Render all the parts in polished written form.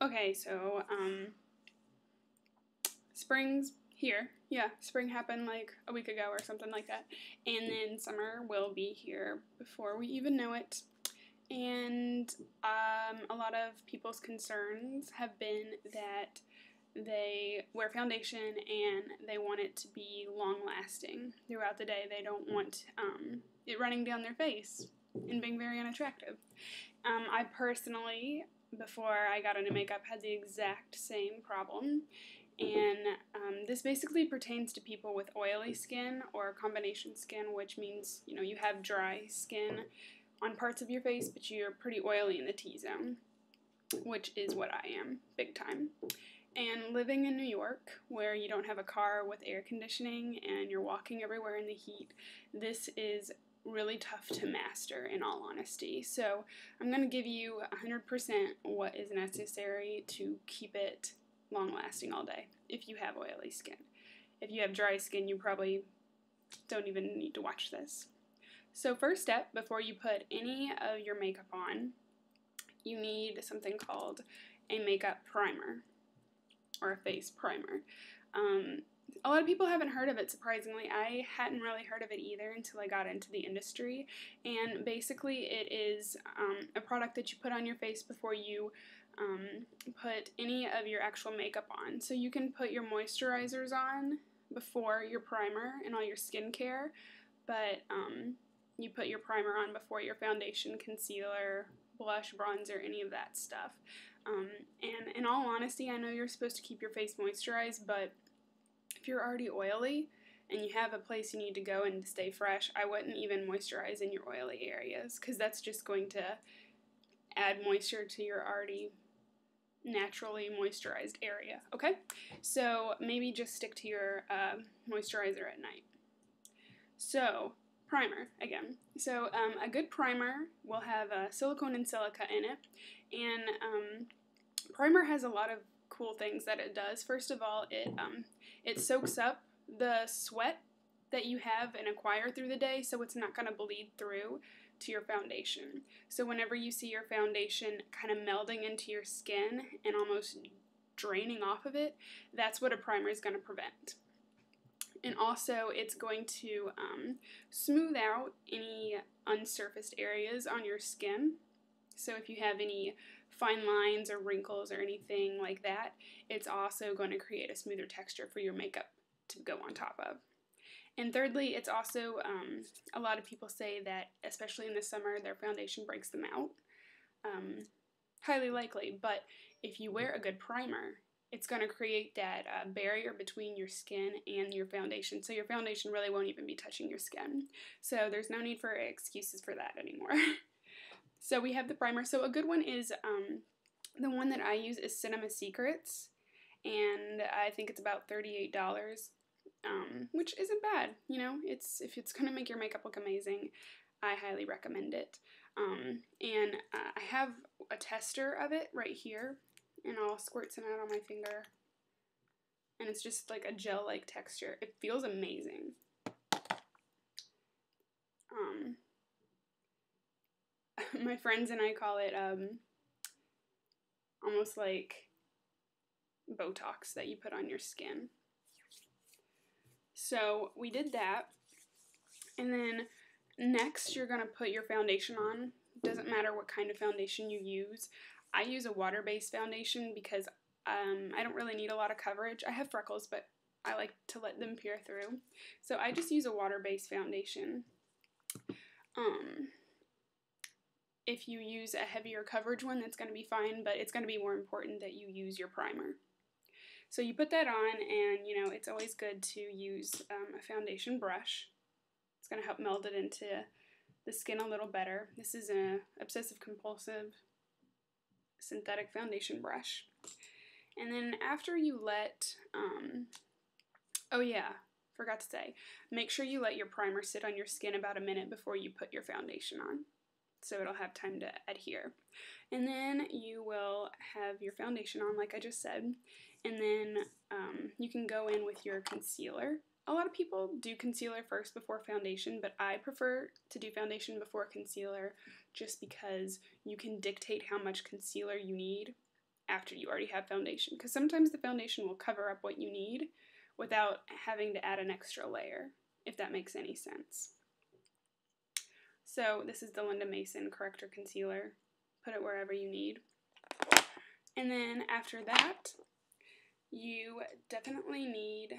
Okay, so, spring's here. Yeah, spring happened like a week ago or something like that. And then summer will be here before we even know it. And a lot of people's concerns have been that they wear foundation and they want it to be long lasting throughout the day. They don't want it running down their face and being very unattractive. I personally, before I got into makeup, had the exact same problem. And this basically pertains to people with oily skin or combination skin, which means, you know, you have dry skin on parts of your face, but you're pretty oily in the T-zone, which is what I am, big time. And living in New York, where you don't have a car with air conditioning and you're walking everywhere in the heat, this is really tough to master, in all honesty. So I'm going to give you 100% what is necessary to keep it long-lasting all day if you have oily skin. If you have dry skin, you probably don't even need to watch this. So first step, before you put any of your makeup on, you need something called a makeup primer, or a face primer. A lot of people haven't heard of it, surprisingly. I hadn't really heard of it either until I got into the industry. And basically it is a product that you put on your face before you put any of your actual makeup on. So you can put your moisturizers on before your primer and all your skincare, but you put your primer on before your foundation, concealer, blush, bronzer, any of that stuff. And in all honesty, I know you're supposed to keep your face moisturized, but if you're already oily and you have a place you need to go and stay fresh, I wouldn't even moisturize in your oily areas, because that's just going to add moisture to your already naturally moisturized area, okay? So maybe just stick to your moisturizer at night. So, primer, again. So a good primer will have silicone and silica in it, and primer has a lot of cool things that it does. First of all, it soaks up the sweat that you have and acquire through the day, so it's not going to bleed through to your foundation. So whenever you see your foundation kind of melding into your skin and almost draining off of it, that's what a primer is going to prevent. And also, it's going to smooth out any unsurfaced areas on your skin. So if you have any fine lines or wrinkles or anything like that, it's also going to create a smoother texture for your makeup to go on top of. And thirdly, it's also, a lot of people say that, especially in the summer, their foundation breaks them out. Highly likely, but if you wear a good primer, it's going to create that barrier between your skin and your foundation, so your foundation really won't even be touching your skin. So there's no need for excuses for that anymore. So we have the primer. So a good one is, the one that I use is Cinema Secrets, and I think it's about $38, which isn't bad. You know, if it's going to make your makeup look amazing, I highly recommend it. And I have a tester of it right here, and I'll squirt some out on my finger, and it's just like a gel-like texture. It feels amazing. My friends and I call it almost like Botox that you put on your skin. So we did that, and then next you're going to put your foundation on. Doesn't matter what kind of foundation you use. I use a water-based foundation because I don't really need a lot of coverage. I have freckles, but I like to let them peer through. So I just use a water-based foundation. If you use a heavier coverage one, that's going to be fine, but it's going to be more important that you use your primer. So you put that on, and you know, it's always good to use a foundation brush. It's going to help meld it into the skin a little better. This is an obsessive compulsive synthetic foundation brush. And then after you let, oh yeah, forgot to say, make sure you let your primer sit on your skin about a minute before you put your foundation on, so it'll have time to adhere. And then you will have your foundation on, like I just said, and then you can go in with your concealer. A lot of people do concealer first before foundation, but I prefer to do foundation before concealer just because you can dictate how much concealer you need after you already have foundation, because sometimes the foundation will cover up what you need without having to add an extra layer, if that makes any sense. So this is the Linda Mason Corrector Concealer. Put it wherever you need. And then after that, you definitely need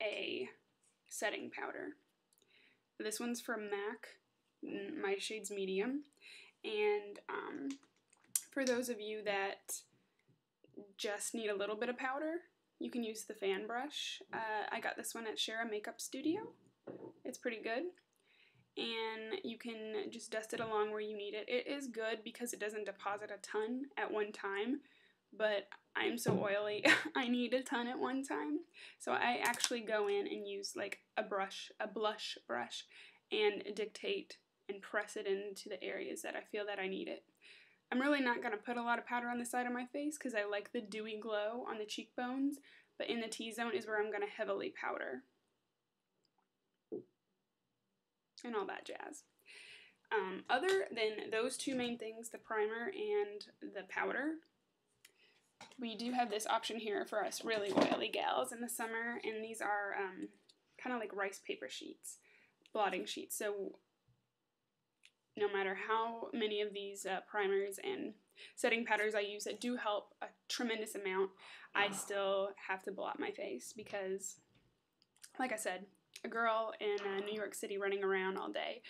a setting powder. This one's from MAC. My shade's medium. And for those of you that just need a little bit of powder, you can use the fan brush. I got this one at Shara Makeup Studio. It's pretty good. And you can just dust it along where you need it. It is good because it doesn't deposit a ton at one time, but I'm so oily, I need a ton at one time. So I actually go in and use like a blush brush, and dictate and press it into the areas that I feel that I need it. I'm really not going to put a lot of powder on the side of my face because I like the dewy glow on the cheekbones, but in the T-zone is where I'm going to heavily powder. And all that jazz. Other than those two main things, the primer and the powder, we do have this option here for us really oily gals in the summer, and these are kind of like rice paper sheets, blotting sheets. So no matter how many of these primers and setting powders I use that do help a tremendous amount, I still have to blot my face because, like I said, a girl in New York City running around all day,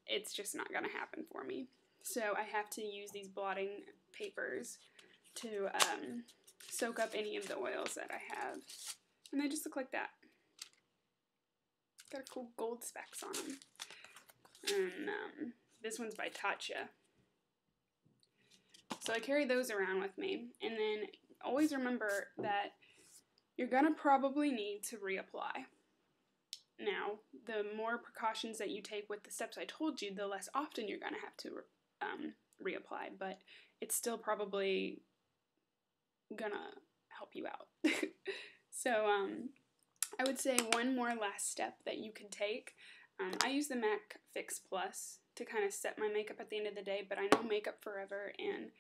it's just not going to happen for me. So I have to use these blotting papers to soak up any of the oils that I have. And they just look like that. Got a cool gold specks on them. And this one's by Tatcha. So I carry those around with me. And then always remember that you're going to probably need to reapply. Now, the more precautions that you take with the steps I told you, the less often you're going to have to reapply, but it's still probably going to help you out. So I would say one more last step that you could take. I use the MAC Fix Plus to kind of set my makeup at the end of the day, but I know Makeup Forever and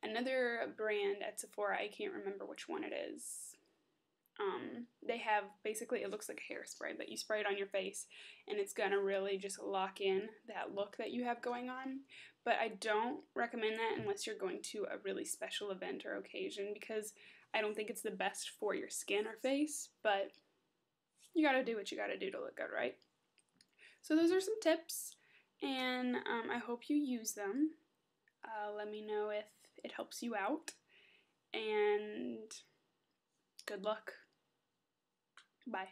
another brand at Sephora, I can't remember which one it is. They have, basically, it looks like hairspray, but you spray it on your face, and it's going to really just lock in that look that you have going on. But I don't recommend that unless you're going to a really special event or occasion, because I don't think it's the best for your skin or face, but you got to do what you got to do to look good, right? So those are some tips, and I hope you use them. Let me know if it helps you out, and good luck. Bye.